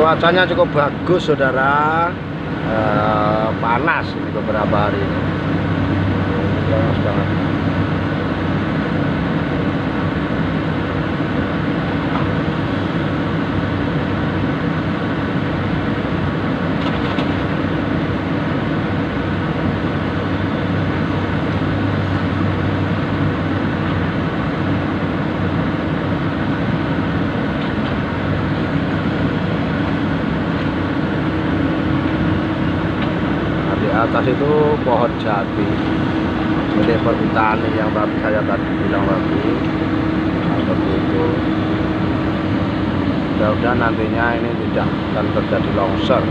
Cuacanya cukup bagus saudara, panas ini beberapa hari ini, panas banget. Atas itu pohon jati milik perhutani yang tadi saya bilang tadi, seperti itu. Mudah-mudahan nantinya ini tidak akan terjadi longsor.